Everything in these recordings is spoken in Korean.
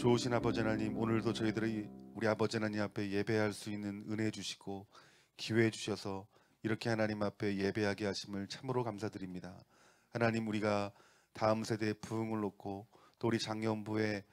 좋으신 아버지 하나님, 오늘도 저희들이 우리 아버지 하나님 앞에 예배할 수 있는 은혜 주시고 기회 주셔서 이렇게 하나님 앞에 예배하게 하심을 참으로 감사드립니다. 하나님, 우리가 다음 세대의 부흥을 놓고 또 우리 장년부의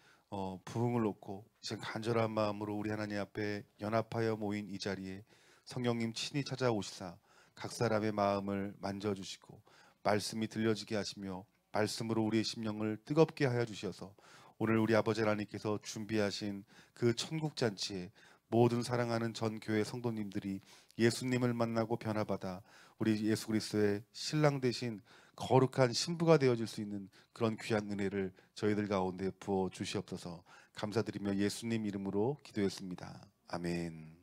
부흥을 놓고 이제 간절한 마음으로 우리 하나님 앞에 연합하여 모인 이 자리에 성령님 친히 찾아오시사 각 사람의 마음을 만져주시고 말씀이 들려지게 하시며 말씀으로 우리의 심령을 뜨겁게 하여 주셔서 오늘 우리 아버지 하나님께서 준비하신 그 천국 잔치에 모든 사랑하는 전 교회 성도님들이 예수님을 만나고 변화받아 우리 예수 그리스도의 신랑 되신 거룩한 신부가 되어질 수 있는 그런 귀한 은혜를 저희들 가운데 부어 주시옵소서. 감사드리며 예수님 이름으로 기도했습니다. 아멘.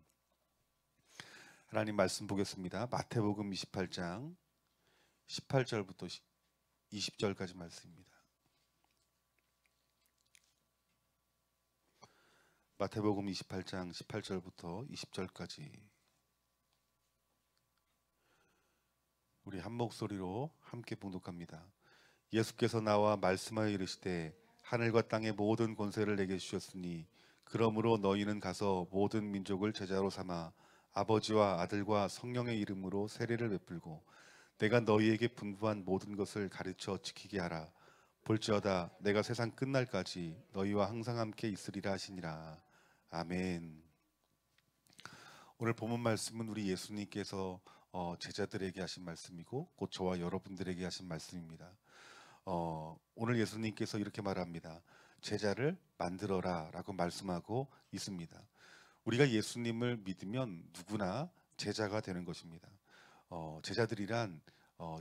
하나님 말씀 보겠습니다. 마태복음 28장 18절부터 20절까지 말씀입니다. 마태복음 28장 18절부터 20절까지 우리 한 목소리로 함께 봉독합니다. 예수께서 나와 말씀하여 이르시되 하늘과 땅의 모든 권세를 내게 주셨으니 그러므로 너희는 가서 모든 민족을 제자로 삼아 아버지와 아들과 성령의 이름으로 세례를 베풀고 내가 너희에게 분부한 모든 것을 가르쳐 지키게 하라. 볼지어다 내가 세상 끝날까지 너희와 항상 함께 있으리라 하시니라. 아멘. 오늘 본문 말씀은 우리 예수님께서 제자들에게 하신 말씀이고 곧 저와 여러분들에게 하신 말씀입니다. 오늘 예수님께서 이렇게 말합니다. 제자를 만들어라 라고 말씀하고 있습니다. 우리가 예수님을 믿으면 누구나 제자가 되는 것입니다. 제자들이란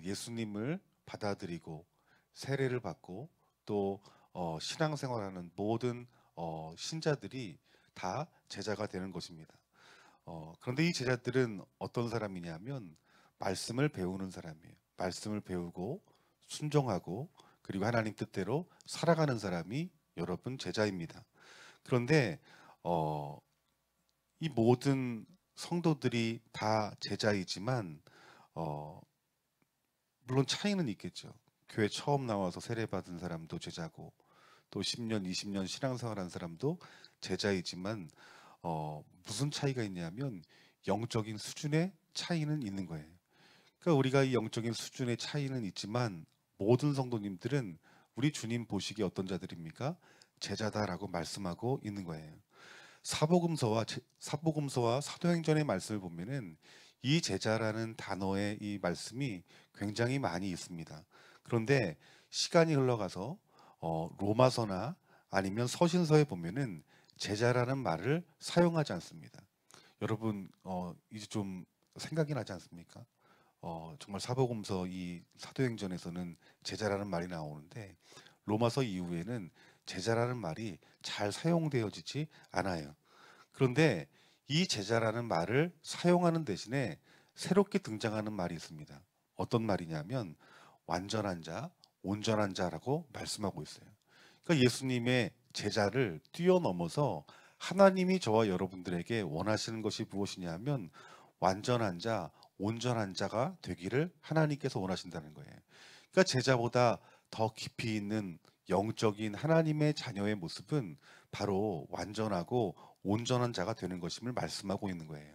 예수님을 받아들이고 세례를 받고 또 신앙생활하는 모든 신자들이 다 제자가 되는 것입니다. 그런데 이 제자들은 어떤 사람이냐면 말씀을 배우는 사람이에요. 말씀을 배우고 순종하고 그리고 하나님 뜻대로 살아가는 사람이 여러분 제자입니다. 그런데 이 모든 성도들이 다 제자이지만 물론 차이는 있겠죠. 교회 처음 나와서 세례받은 사람도 제자고 또 10년, 20년 신앙생활한 사람도 제자이지만 무슨 차이가 있냐면 영적인 수준의 차이는 있는 거예요. 그러니까 우리가 이 영적인 수준의 차이는 있지만 모든 성도님들은 우리 주님 보시기에 어떤 자들입니까? 제자다라고 말씀하고 있는 거예요. 사복음서와 사도행전의 말씀을 보면은 이 제자라는 단어의 이 말씀이 굉장히 많이 있습니다. 그런데 시간이 흘러가서 로마서나 아니면 서신서에 보면은 제자라는 말을 사용하지 않습니다. 여러분 이제 좀 생각이 나지 않습니까? 정말 사복음서 이 사도행전에서는 제자라는 말이 나오는데 로마서 이후에는 제자라는 말이 잘 사용되어지지 않아요. 그런데 이 제자라는 말을 사용하는 대신에 새롭게 등장하는 말이 있습니다. 어떤 말이냐면 완전한 자, 온전한 자라고 말씀하고 있어요. 그러니까 예수님의 제자를 뛰어넘어서 하나님이 저와 여러분들에게 원하시는 것이 무엇이냐면 완전한 자, 온전한 자가 되기를 하나님께서 원하신다는 거예요. 그러니까 제자보다 더 깊이 있는 영적인 하나님의 자녀의 모습은 바로 완전하고 온전한 자가 되는 것임을 말씀하고 있는 거예요.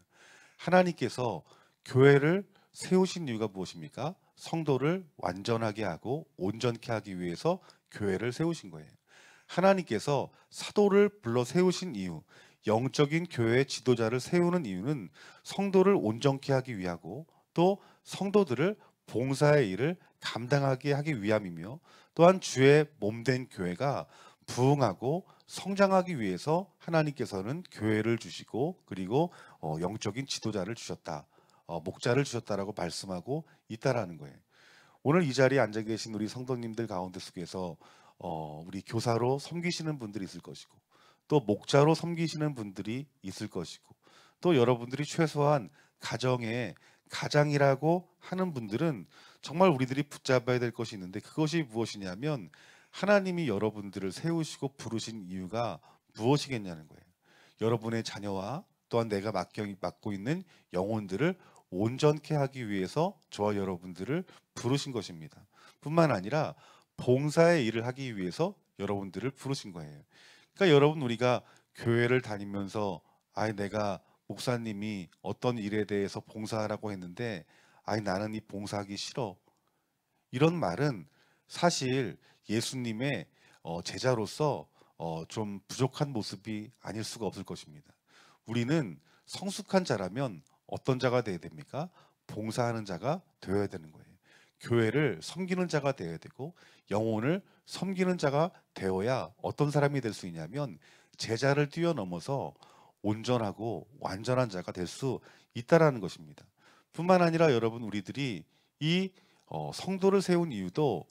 하나님께서 교회를 세우신 이유가 무엇입니까? 성도를 완전하게 하고 온전케 하기 위해서 교회를 세우신 거예요. 하나님께서 사도를 불러 세우신 이유, 영적인 교회의 지도자를 세우는 이유는 성도를 온전케 하기 위하고 또 성도들을 봉사의 일을 감당하게 하기 위함이며 또한 주의 몸된 교회가 부흥하고 성장하기 위해서 하나님께서는 교회를 주시고 그리고 영적인 지도자를 주셨다. 목자를 주셨다라고 말씀하고 있다라는 거예요. 오늘 이 자리에 앉아 계신 우리 성도님들 가운데 속에서 우리 교사로 섬기시는 분들이 있을 것이고 또 목자로 섬기시는 분들이 있을 것이고 또 여러분들이 최소한 가정의 가장이라고 하는 분들은 정말 우리들이 붙잡아야 될 것이 있는데 그것이 무엇이냐면 하나님이 여러분들을 세우시고 부르신 이유가 무엇이겠냐는 거예요. 여러분의 자녀와 또한 내가 맡고 있는 영혼들을 온전케 하기 위해서 저와 여러분들을 부르신 것입니다. 뿐만 아니라 봉사의 일을 하기 위해서 여러분들을 부르신 거예요. 그러니까 여러분 우리가 교회를 다니면서 아이 내가 목사님이 어떤 일에 대해서 봉사하라고 했는데 아이 나는 이 봉사하기 싫어. 이런 말은 사실 예수님의 제자로서 좀 부족한 모습이 아닐 수가 없을 것입니다. 우리는 성숙한 자라면 어떤 자가 되어야 됩니까? 봉사하는 자가 되어야 되는 거예요. 교회를 섬기는 자가 되어야 되고 영혼을 섬기는 자가 되어야 어떤 사람이 될 수 있냐면 제자를 뛰어넘어서 온전하고 완전한 자가 될 수 있다라는 것입니다. 뿐만 아니라 여러분 우리들이 이 성도를 세운 이유도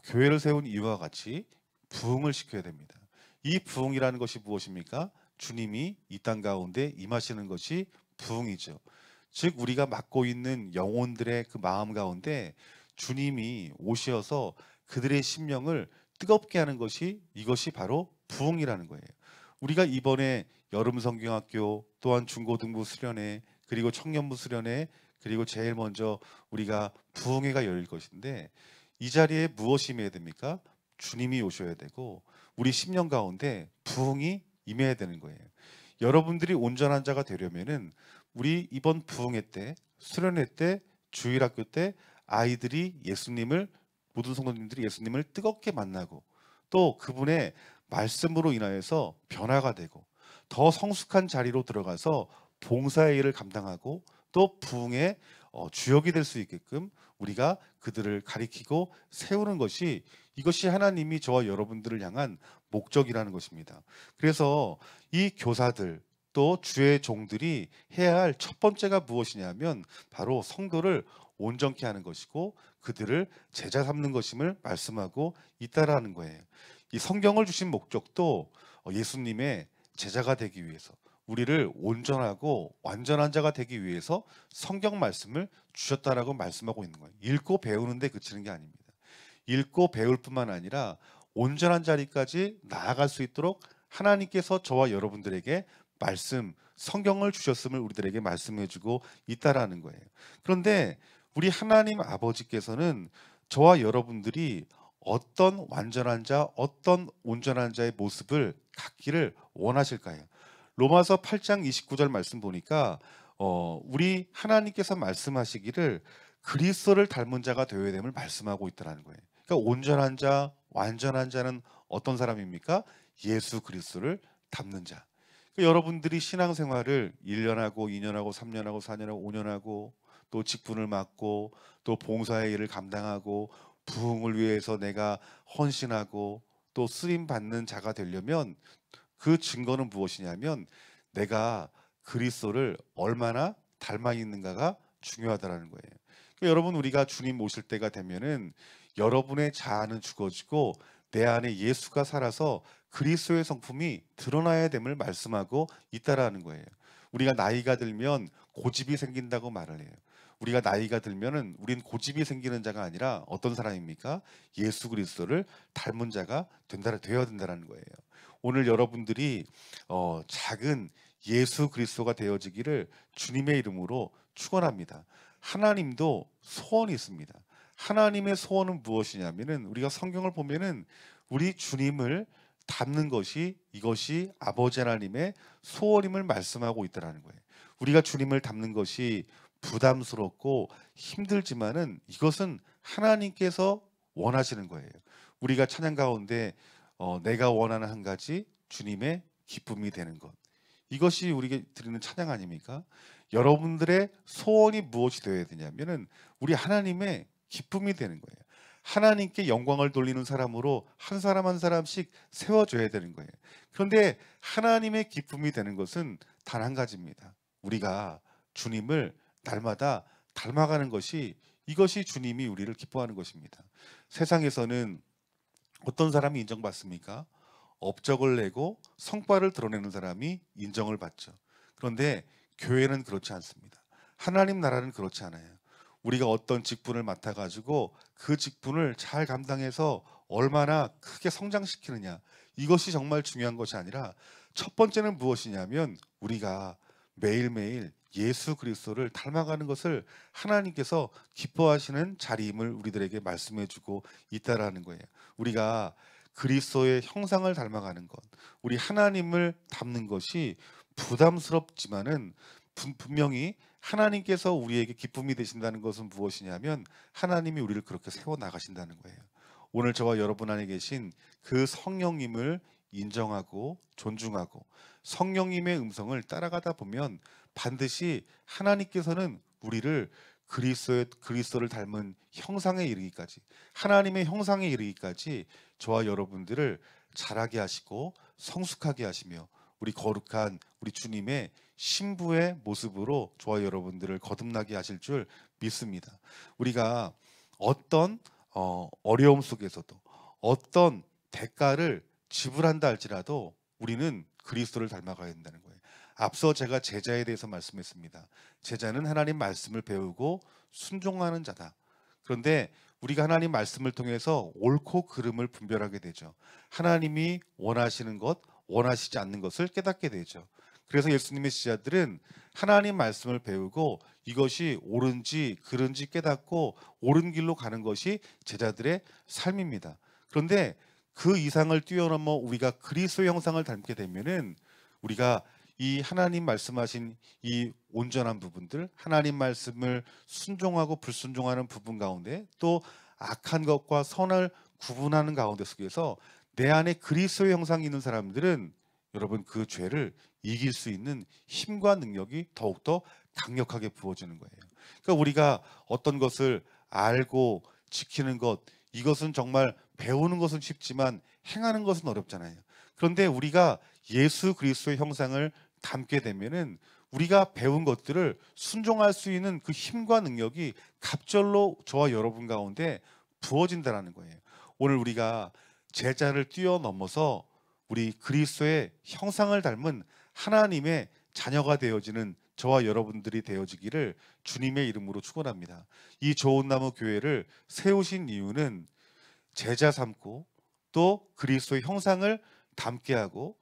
교회를 세운 이유와 같이 부흥을 시켜야 됩니다. 이 부흥이라는 것이 무엇입니까? 주님이 이 땅 가운데 임하시는 것이 부흥이죠. 즉 우리가 맡고 있는 영혼들의 그 마음 가운데 주님이 오셔서 그들의 심령을 뜨겁게 하는 것이 이것이 바로 부흥이라는 거예요. 우리가 이번에 여름 성경학교 또한 중고등부 수련회 그리고 청년부 수련회 그리고 제일 먼저 우리가 부흥회가 열릴 것인데 이 자리에 무엇이 임해야 됩니까? 주님이 오셔야 되고 우리 심령 가운데 부흥이 임해야 되는 거예요. 여러분들이 온전한 자가 되려면은 우리 이번 부흥회 때, 수련회 때, 주일학교 때 아이들이 예수님을 모든 성도님들이 예수님을 뜨겁게 만나고 또 그분의 말씀으로 인하여서 변화가 되고 더 성숙한 자리로 들어가서 봉사의 일을 감당하고 또 부흥의 주역이 될 수 있게끔 우리가 그들을 가리키고 세우는 것이 이것이 하나님이 저와 여러분들을 향한 목적이라는 것입니다. 그래서 이 교사들 또 주의 종들이 해야 할 첫 번째가 무엇이냐면 바로 성도를 온전케 하는 것이고 그들을 제자 삼는 것임을 말씀하고 있다라는 거예요. 이 성경을 주신 목적도 예수님의 제자가 되기 위해서 우리를 온전하고 완전한 자가 되기 위해서 성경 말씀을 주셨다라고 말씀하고 있는 거예요. 읽고 배우는 데 그치는 게 아닙니다. 읽고 배울 뿐만 아니라 온전한 자리까지 나아갈 수 있도록 하나님께서 저와 여러분들에게 말씀, 성경을 주셨음을 우리들에게 말씀해 주고 있다라는 거예요. 그런데 우리 하나님 아버지께서는 저와 여러분들이 어떤 완전한 자, 어떤 온전한 자의 모습을 갖기를 원하실까요? 로마서 8장 29절 말씀 보니까 우리 하나님께서 말씀하시기를 그리스도를 닮은 자가 되어야 됨을 말씀하고 있다는 거예요. 그러니까 온전한 자, 완전한 자는 어떤 사람입니까? 예수 그리스도를 닮는 자. 그러니까 여러분들이 신앙생활을 1년하고 2년하고 3년하고 4년하고 5년하고 또 직분을 맡고 또 봉사의 일을 감당하고 부흥을 위해서 내가 헌신하고 또 쓰임 받는 자가 되려면 그 증거는 무엇이냐면 내가 그리스도를 얼마나 닮아 있는가가 중요하다라는 거예요. 그러니까 여러분 우리가 주님 모실 때가 되면은 여러분의 자아는 죽어지고 내 안에 예수가 살아서 그리스도의 성품이 드러나야 됨을 말씀하고 있다라는 거예요. 우리가 나이가 들면 고집이 생긴다고 말을 해요. 우리가 나이가 들면은 우린 고집이 생기는 자가 아니라 어떤 사람입니까? 예수 그리스도를 닮은 자가 되어야 된다는 거예요. 오늘 여러분들이 작은 예수 그리스도가 되어지기를 주님의 이름으로 축원합니다. 하나님도 소원이 있습니다. 하나님의 소원은 무엇이냐면은 우리가 성경을 보면은 우리 주님을 닮는 것이 이것이 아버지 하나님의 소원임을 말씀하고 있다라는 거예요. 우리가 주님을 닮는 것이 부담스럽고 힘들지만은 이것은 하나님께서 원하시는 거예요. 우리가 찬양 가운데 내가 원하는 한 가지 주님의 기쁨이 되는 것. 이것이 우리에게 드리는 찬양 아닙니까? 여러분들의 소원이 무엇이 되어야 되냐면은 우리 하나님의 기쁨이 되는 거예요. 하나님께 영광을 돌리는 사람으로 한 사람 한 사람씩 세워줘야 되는 거예요. 그런데 하나님의 기쁨이 되는 것은 단 한 가지입니다. 우리가 주님을 날마다 닮아가는 것이 이것이 주님이 우리를 기뻐하는 것입니다. 세상에서는 어떤 사람이 인정받습니까? 업적을 내고 성과를 드러내는 사람이 인정을 받죠. 그런데 교회는 그렇지 않습니다. 하나님 나라는 그렇지 않아요. 우리가 어떤 직분을 맡아가지고 그 직분을 잘 감당해서 얼마나 크게 성장시키느냐 이것이 정말 중요한 것이 아니라 첫 번째는 무엇이냐면 우리가 매일매일 예수 그리스도를 닮아가는 것을 하나님께서 기뻐하시는 자리임을 우리들에게 말씀해 주고 있다라는 거예요. 우리가 그리스도의 형상을 닮아가는 것, 우리 하나님을 닮는 것이 부담스럽지만은 분명히 하나님께서 우리에게 기쁨이 되신다는 것은 무엇이냐면 하나님이 우리를 그렇게 세워 나가신다는 거예요. 오늘 저와 여러분 안에 계신 그 성령님을 인정하고 존중하고 성령님의 음성을 따라가다 보면 반드시 하나님께서는 우리를 그리스도를 닮은 형상에 이르기까지, 하나님의 형상에 이르기까지 저와 여러분들을 자라게 하시고 성숙하게 하시며 우리 거룩한 우리 주님의 신부의 모습으로 저와 여러분들을 거듭나게 하실 줄 믿습니다. 우리가 어떤 어려움 속에서도 어떤 대가를 지불한다 할지라도 우리는 그리스도를 닮아가야 된다는 거예요. 앞서 제가 제자에 대해서 말씀했습니다. 제자는 하나님 말씀을 배우고 순종하는 자다. 그런데 우리가 하나님 말씀을 통해서 옳고 그름을 분별하게 되죠. 하나님이 원하시는 것, 원하시지 않는 것을 깨닫게 되죠. 그래서 예수님의 제자들은 하나님 말씀을 배우고 이것이 옳은지 그른지 깨닫고 옳은 길로 가는 것이 제자들의 삶입니다. 그런데 그 이상을 뛰어넘어 우리가 그리스도의 형상을 닮게 되면은 우리가 이 하나님 말씀하신 이 온전한 부분들, 하나님 말씀을 순종하고 불순종하는 부분 가운데 또 악한 것과 선을 구분하는 가운데 속에서 내 안에 그리스도의 형상이 있는 사람들은 여러분 그 죄를 이길 수 있는 힘과 능력이 더욱더 강력하게 부어지는 거예요. 그러니까 우리가 어떤 것을 알고 지키는 것, 이것은 정말 배우는 것은 쉽지만 행하는 것은 어렵잖아요. 그런데 우리가 예수 그리스도의 형상을 담게 되면은 우리가 배운 것들을 순종할 수 있는 그 힘과 능력이 갑절로 저와 여러분 가운데 부어진다는 거예요. 오늘 우리가 제자를 뛰어넘어서 우리 그리스도의 형상을 닮은 하나님의 자녀가 되어지는 저와 여러분들이 되어지기를 주님의 이름으로 축원합니다. 이 좋은 나무 교회를 세우신 이유는 제자 삼고 또 그리스도의 형상을 담게 하고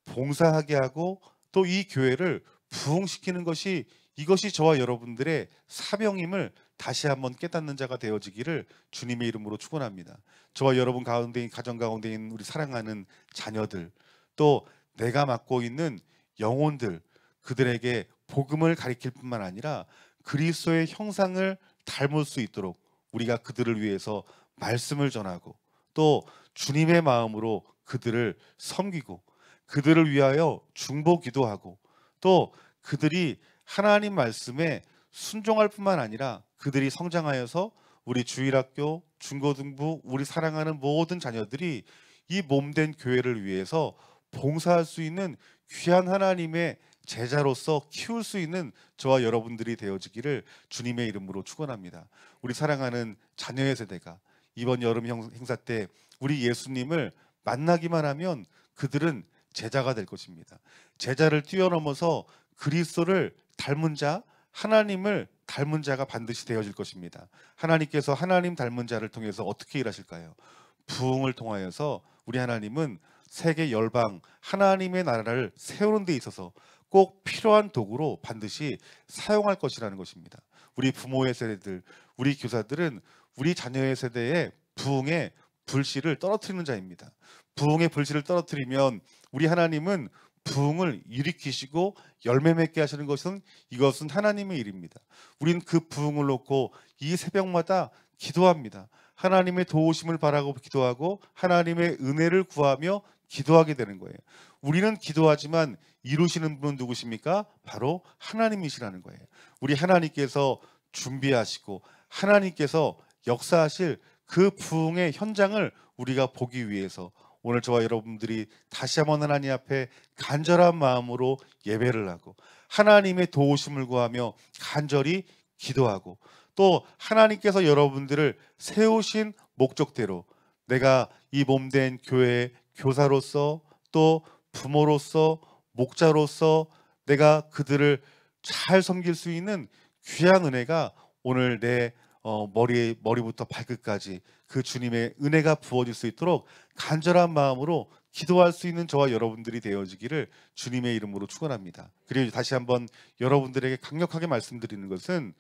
봉사하게 하고 또 이 교회를 부흥시키는 것이 이것이 저와 여러분들의 사명임을 다시 한번 깨닫는 자가 되어지기를 주님의 이름으로 축원합니다. 저와 여러분 가운데 가정 가운데 있는 우리 사랑하는 자녀들 또 내가 맡고 있는 영혼들 그들에게 복음을 가리킬 뿐만 아니라 그리스도의 형상을 닮을 수 있도록 우리가 그들을 위해서 말씀을 전하고 또 주님의 마음으로 그들을 섬기고 그들을 위하여 중보 기도하고 또 그들이 하나님 말씀에 순종할 뿐만 아니라 그들이 성장하여서 우리 주일학교, 중고등부, 우리 사랑하는 모든 자녀들이 이 몸된 교회를 위해서 봉사할 수 있는 귀한 하나님의 제자로서 키울 수 있는 저와 여러분들이 되어지기를 주님의 이름으로 축원합니다. 우리 사랑하는 자녀의 세대가 이번 여름 행사 때 우리 예수님을 만나기만 하면 그들은 제자가 될 것입니다. 제자를 뛰어넘어서 그리스도를 닮은 자, 하나님을 닮은 자가 반드시 되어질 것입니다. 하나님께서 하나님 닮은 자를 통해서 어떻게 일하실까요? 부흥을 통하여서 우리 하나님은 세계 열방 하나님의 나라를 세우는 데 있어서 꼭 필요한 도구로 반드시 사용할 것이라는 것입니다. 우리 부모의 세대들, 우리 교사들은 우리 자녀의 세대에 부흥의 불씨를 떨어뜨리는 자입니다. 부흥의 불씨를 떨어뜨리면 우리 하나님은 부흥을 일으키시고 열매 맺게 하시는 것은 이것은 하나님의 일입니다. 우리는 그 부흥을 놓고 이 새벽마다 기도합니다. 하나님의 도우심을 바라고 기도하고 하나님의 은혜를 구하며 기도하게 되는 거예요. 우리는 기도하지만 이루시는 분은 누구십니까? 바로 하나님이시라는 거예요. 우리 하나님께서 준비하시고 하나님께서 역사하실 그 부흥의 현장을 우리가 보기 위해서 오늘 저와 여러분들이 다시 한번 하나님 앞에 간절한 마음으로 예배를 하고 하나님의 도우심을 구하며 간절히 기도하고 또 하나님께서 여러분들을 세우신 목적대로 내가 이 몸된 교회의 교사로서 또 부모로서 목자로서 내가 그들을 잘 섬길 수 있는 귀한 은혜가 오늘 내 머리부터 발끝까지 그 주님의 은혜가 부어질 수 있도록 간절한 마음으로 기도할 수 있는 저와 여러분들이 되어지기를 주님의 이름으로 축원합니다. 그리고 다시 한번 여러분들에게 강력하게 말씀드리는 것은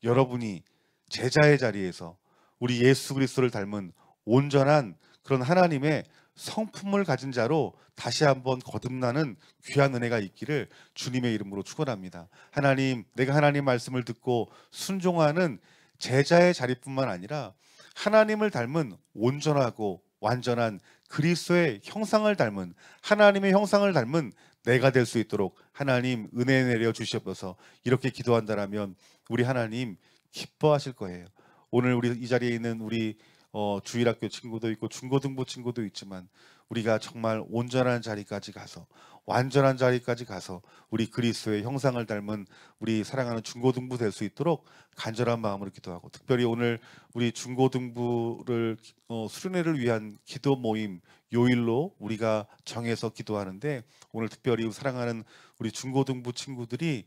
여러분이 제자의 자리에서 우리 예수 그리스도를 닮은 온전한 그런 하나님의 성품을 가진 자로 다시 한번 거듭나는 귀한 은혜가 있기를 주님의 이름으로 축원합니다. 하나님, 내가 하나님 말씀을 듣고 순종하는 제자의 자리뿐만 아니라 하나님을 닮은 온전하고 완전한 그리스도의 형상을 닮은, 하나님의 형상을 닮은 내가 될 수 있도록 하나님 은혜 내려 주시옵소서. 이렇게 기도한다라면 우리 하나님 기뻐하실 거예요. 오늘 우리 이 자리에 있는 우리 주일학교 친구도 있고 중고등부 친구도 있지만 우리가 정말 온전한 자리까지 가서, 완전한 자리까지 가서 우리 그리스도의 형상을 닮은 우리 사랑하는 중고등부 될 수 있도록 간절한 마음으로 기도하고, 특별히 오늘 우리 중고등부를 수련회를 위한 기도 모임 요일로 우리가 정해서 기도하는데, 오늘 특별히 사랑하는 우리 중고등부 친구들이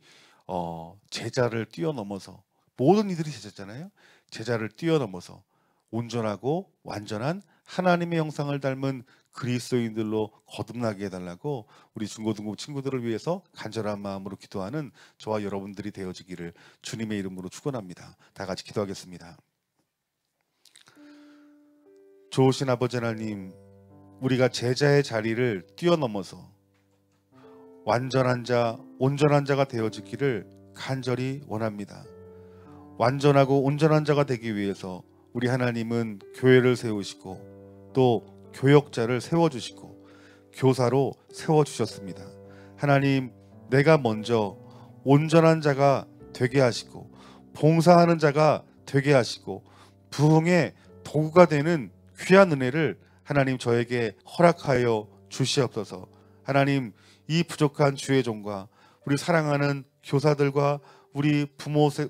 제자를 뛰어넘어서, 모든 이들이 제자잖아요. 제자를 뛰어넘어서 온전하고 완전한 하나님의 형상을 닮은 그리스도인들로 거듭나게 해달라고 우리 중고등부 친구들을 위해서 간절한 마음으로 기도하는 저와 여러분들이 되어지기를 주님의 이름으로 축원합니다. 다 같이 기도하겠습니다. 좋으신 아버지 하나님, 우리가 제자의 자리를 뛰어넘어서 완전한 자, 온전한 자가 되어지기를 간절히 원합니다. 완전하고 온전한 자가 되기 위해서 우리 하나님은 교회를 세우시고 또 교역자를 세워주시고 교사로 세워주셨습니다. 하나님, 내가 먼저 온전한 자가 되게 하시고 봉사하는 자가 되게 하시고 부흥의 도구가 되는 귀한 은혜를 하나님 저에게 허락하여 주시옵소서. 하나님, 이 부족한 주의 종과 우리 사랑하는 교사들과 우리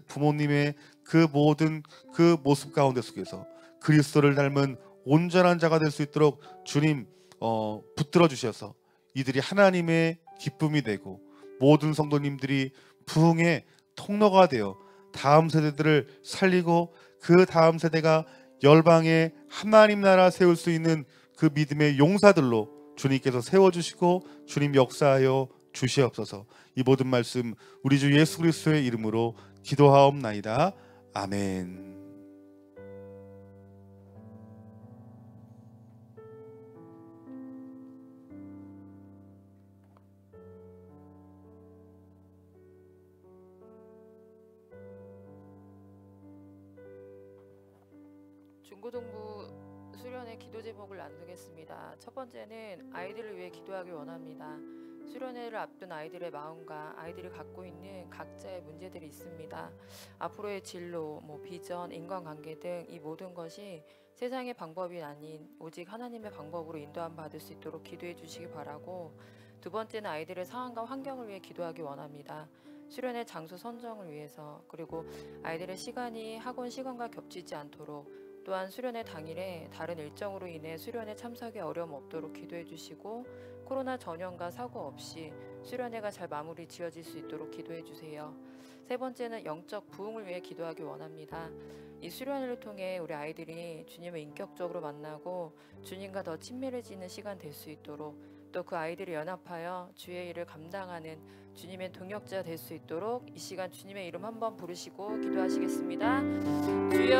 부모님의 그 모든 그 모습 가운데 속에서 그리스도를 닮은 온전한 자가 될 수 있도록 주님 붙들어 주셔서 이들이 하나님의 기쁨이 되고 모든 성도님들이 부흥의 통로가 되어 다음 세대들을 살리고 그 다음 세대가 열방에 하나님 나라 세울 수 있는 그 믿음의 용사들로 주님께서 세워주시고 주님 역사하여 주시옵소서. 이 모든 말씀 우리 주 예수 그리스도의 이름으로 기도하옵나이다. 아멘. 중고등부 수련회 기도 제목을 나누겠습니다. 첫 번째는 아이들을 위해 기도하길 원합니다. 수련회를 앞둔 아이들의 마음과 아이들이 갖고 있는 각자의 문제들이 있습니다. 앞으로의 진로, 비전, 인간관계 등 이 모든 것이 세상의 방법이 아닌 오직 하나님의 방법으로 인도함 받을 수 있도록 기도해 주시기 바라고, 두 번째는 아이들의 상황과 환경을 위해 기도하기 원합니다. 수련회 장소 선정을 위해서, 그리고 아이들의 시간이 학원 시간과 겹치지 않도록, 또한 수련회 당일에 다른 일정으로 인해 수련회 참석에 어려움 없도록 기도해 주시고, 코로나 전염과 사고 없이 수련회가 잘 마무리 지어질 수 있도록 기도해 주세요. 세 번째는 영적 부흥을 위해 기도하기 원합니다. 이 수련회를 통해 우리 아이들이 주님을 인격적으로 만나고 주님과 더 친밀해지는 시간 될 수 있도록, 또 그 아이들이 연합하여 주의 일을 감당하는 주님의 동역자가 될 수 있도록 이 시간 주님의 이름 한번 부르시고 기도하시겠습니다. 주여,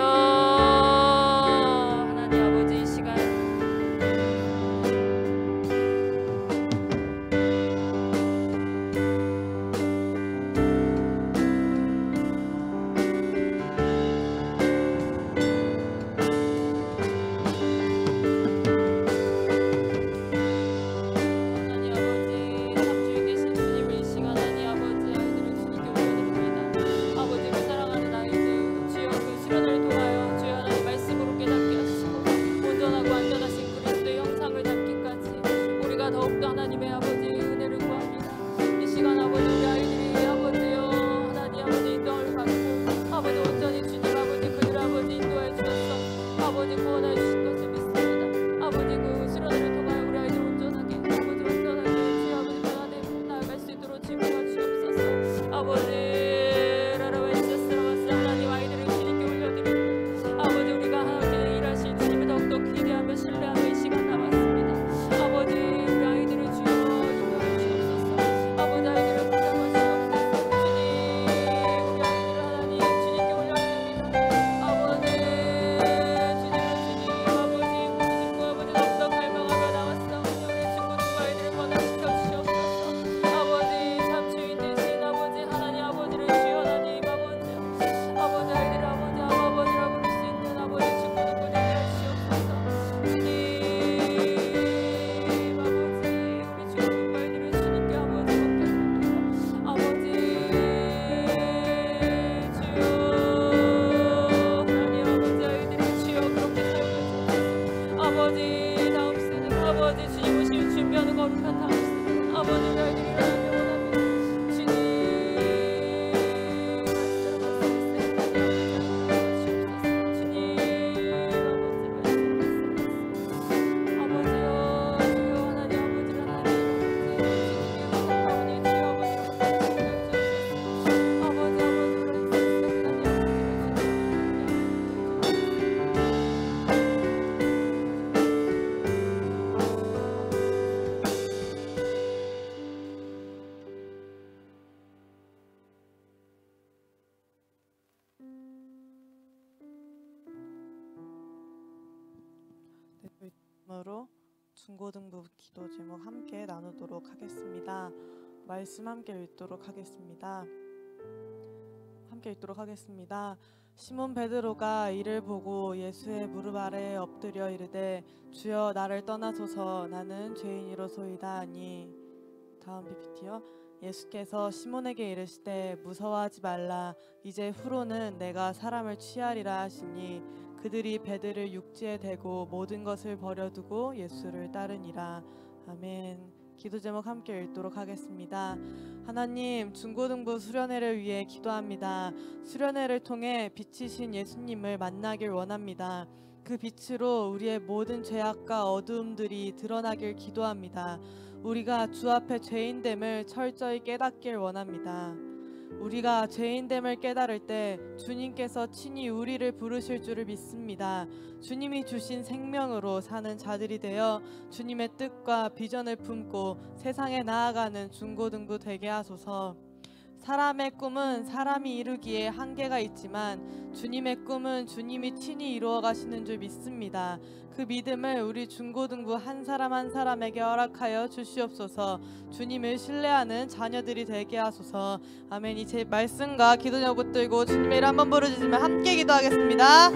하나님 아버지, 이 시간 온전하고 으로 중고등부 기도 제목 함께 나누도록 하겠습니다. 말씀 함께 읽도록 하겠습니다. 시몬 베드로가 이를 보고 예수의 무릎 아래에 엎드려 이르되 주여 나를 떠나소서 나는 죄인이로소이다 하니. 다음 PPT요. 예수께서 시몬에게 이르시되 무서워하지 말라 이제 후로는 내가 사람을 취하리라 하시니 그들이 배들을 육지에 대고 모든 것을 버려두고 예수를 따르니라. 아멘. 기도 제목 함께 읽도록 하겠습니다. 하나님, 중고등부 수련회를 위해 기도합니다. 수련회를 통해 빛이신 예수님을 만나길 원합니다. 그 빛으로 우리의 모든 죄악과 어두움들이 드러나길 기도합니다. 우리가 주 앞에 죄인됨을 철저히 깨닫길 원합니다. 우리가 죄인됨을 깨달을 때 주님께서 친히 우리를 부르실 줄을 믿습니다. 주님이 주신 생명으로 사는 자들이 되어 주님의 뜻과 비전을 품고 세상에 나아가는 중고등부 되게 하소서. 사람의 꿈은 사람이 이루기에 한계가 있지만 주님의 꿈은 주님이 친히 이루어 가시는 줄 믿습니다. 그 믿음을 우리 중고등부 한 사람 한 사람에게 허락하여 주시옵소서. 주님을 신뢰하는 자녀들이 되게 하소서. 아멘. 이제 말씀과 기도 제목 붙들고 주님의 이름 한번 부르짖으며 함께 기도하겠습니다.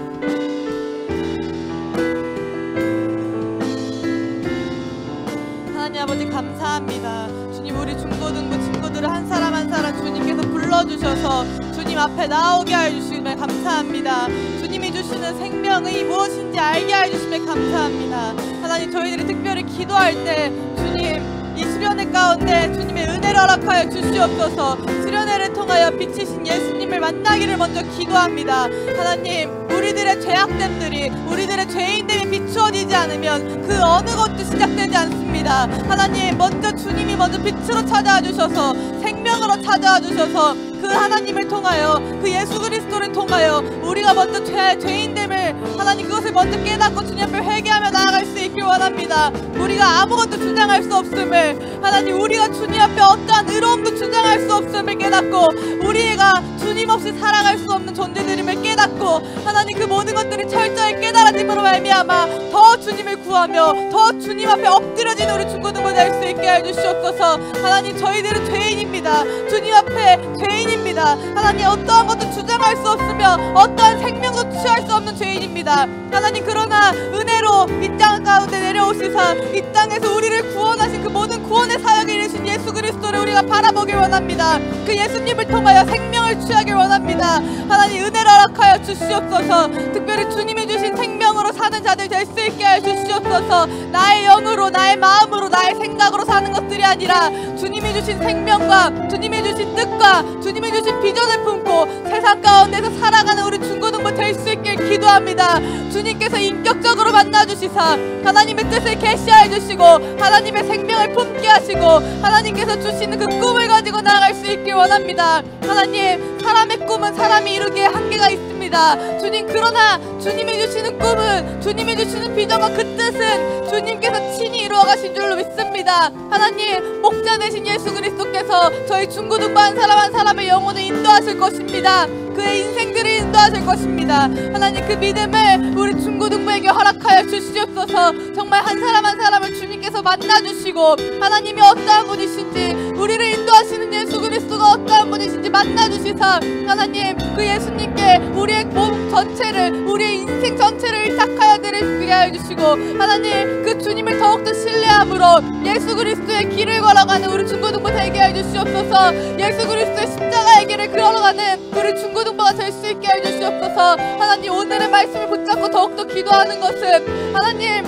하나님 아버지 감사합니다. 주님, 우리 중고등부 친구들을 한 사람 한 사람 주님께서 불러주셔서 주님 앞에 나오게 해주시며 감사합니다. 주님이 주시는 생명이 무엇인지 알게 해주시며 감사합니다. 하나님, 저희들이 특별히 기도할 때 주님 이 수련회 가운데 주님의 은혜를 허락하여 주시옵소서. 수련회를 통하여 빛이신 예수님을 만나기를 먼저 기도합니다. 하나님, 우리들의 죄악됨들이 우리들의 죄인됨이 비추어지지 않으면 그 어느 것도 시작되지 않습니다. 하나님, 먼저 주님이 먼저 빛으로 찾아와 주셔서 생명으로 찾아와 주셔서 그 하나님을 통하여 그 예수 그리스도를 통하여 우리가 먼저 죄인됨을 하나님 그것을 먼저 깨닫고 주님 앞에 회개하며 나아갈 수 있길 원합니다. 우리가 아무것도 주장할 수 없음을 하나님, 우리가 주님 앞에 어떠한 의로움도 주장할 수 없음을 깨닫고 우리가 주님 없이 살아갈 수 없는 존재들임을 깨닫고 하나님 그 모든 것들을 철저히 깨달아짐으로 말미암아 더 주님을 구하며 더 주님 앞에 엎드려진 우리 중고등부 될 수 있게 해주시옵소서. 하나님, 저희들은 죄인입니다. 주님 앞에 죄인입니다. 하나님, 어떠한 것도 주장할 수 없으며 어떠한 생명도 취할 수 없는 죄인입니다. 하나님, 그러나 은혜로 이 땅 가운데 내려오시사 이 땅에서 우리를 구원하신 그 모든 구원의 사역을 이루신 예수 그리스도를 우리가 바라보길 원합니다. 그 예수님을 통하여 생명을 취하길 원합니다. 하나님, 은혜를 허락하여 주시옵소서. 특별히 주님이 주신 생명으로 사는 자들 될 수 있게 해 주시옵소서. 나의 영으로, 나의 마음으로, 나의 생각으로 사는 것들이 아니라 주님이 주신 생명과 주님이 주신 뜻과 주님이 주신 비전을 품고 세상 가운데서 살아가는 우리 중고등부 될 수 있길 기도합니다. 주님께서 인격적으로 만나주시사 하나님의 뜻을 계시하여 주시고 하나님의 생명을 품게 하시고 하나님께서 주시는 그 꿈을 가지고 나아갈 수 있길 원합니다. 하나님, 사람의 꿈은 사람이 이루기에 한계가 있습니다. 주님, 그러나 주님이 주시는 꿈은 주님이 주시는 비전과 그 뜻은 주님께서 친히 이루어 가신 줄로 믿습니다. 하나님, 목자 되신 예수 그리스도께서 저희 중고등부 한 사람 한 사람의 영혼을 인도하실 것입니다. 그의 인생들을 인도하실 것입니다. 하나님, 그 믿음을 우리 중고등부에게 허락하여 주시옵소서. 정말 한 사람 한 사람을 주님께서 만나주시고 하나님이 어떠한 분이신지 우리를 인도하시는 예수 그리스도가 어떠한 분이신지 만나주시사 하나님, 그 예수님께 우리의 몸 전체를 우리의 인생 전체를 의탁하여 드리게 해주시고 하나님, 그 주님을 더욱더 신뢰함으로 예수 그리스도의 길을 걸어가는 우리 중고등부 되게 해주시옵소서. 예수 그리스도의 십자가의 길을 걸어가는 우리 중고등부가 될 수 있게 해주시옵소서. 하나님, 오늘의 말씀을 붙잡고 더욱더 기도하는 것은 하나님,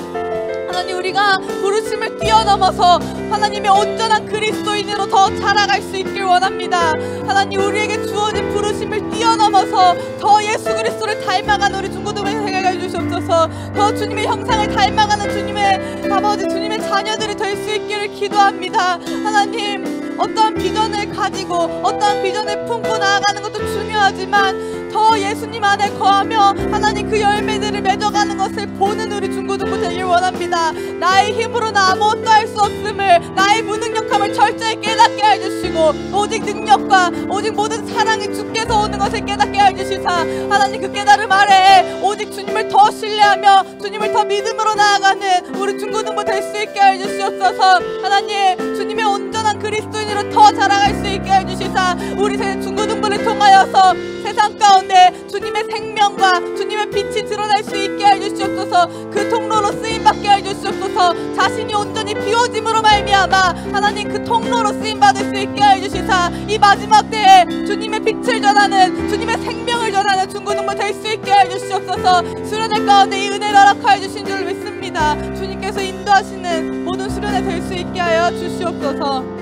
우리가 부르심을 뛰어넘어서 하나님의 온전한 그리스도인으로 더 자라갈 수 있길 원합니다. 하나님, 우리에게 주어진 부르심을 뛰어넘어서 더 예수 그리스도를 닮아가는 우리 중고등부에 되게 해주시옵소서. 더 주님의 형상을 닮아가는 주님의 아버지, 주님의 자녀들이 될 수 있기를 기도합니다. 하나님, 어떠한 비전을 가지고 어떠한 비전을 품고 나아가는 것도 중요하지만 더 예수님 안에 거하며 하나님 그 열매들을 맺어가는 것을 보는 우리 중고등부 되길 원합니다. 나의 힘으로는 아무것도 할 수 없음을, 나의 무능력함을 중요함을 철저히 깨닫게 해주시고 오직 능력과 오직 모든 사랑이 주께서 오는 것을 깨닫게 해주시사 하나님 그 깨달음 아래에 오직 주님을 더 신뢰하며 주님을 더 믿음으로 나아가는 우리 중고등부 될 수 있게 해주시옵소서. 하나님 주님의 온전한 그리스도인으로 더 자라갈 수 있게 해주시사 우리 중고등부를 통하여서 세상 가운데 주님의 생명과 주님의 빛이 드러날 수 있게 해주시옵소서. 그 통로로 쓰임받게 해주시옵소서. 자신이 온전히 비워짐으로 말미암아 하나님 그 통로로 쓰임받을 수 있게 해주시사 이 마지막 때에 주님의 빛을 전하는 주님의 생명을 전하는 중고등부 될 수 있게 해주시옵소서. 수련회 가운데 이 은혜를 허락하여 주신 줄 믿습니다. 주님께서 인도하시는 모든 수련회 될 수 있게 하여 주시옵소서.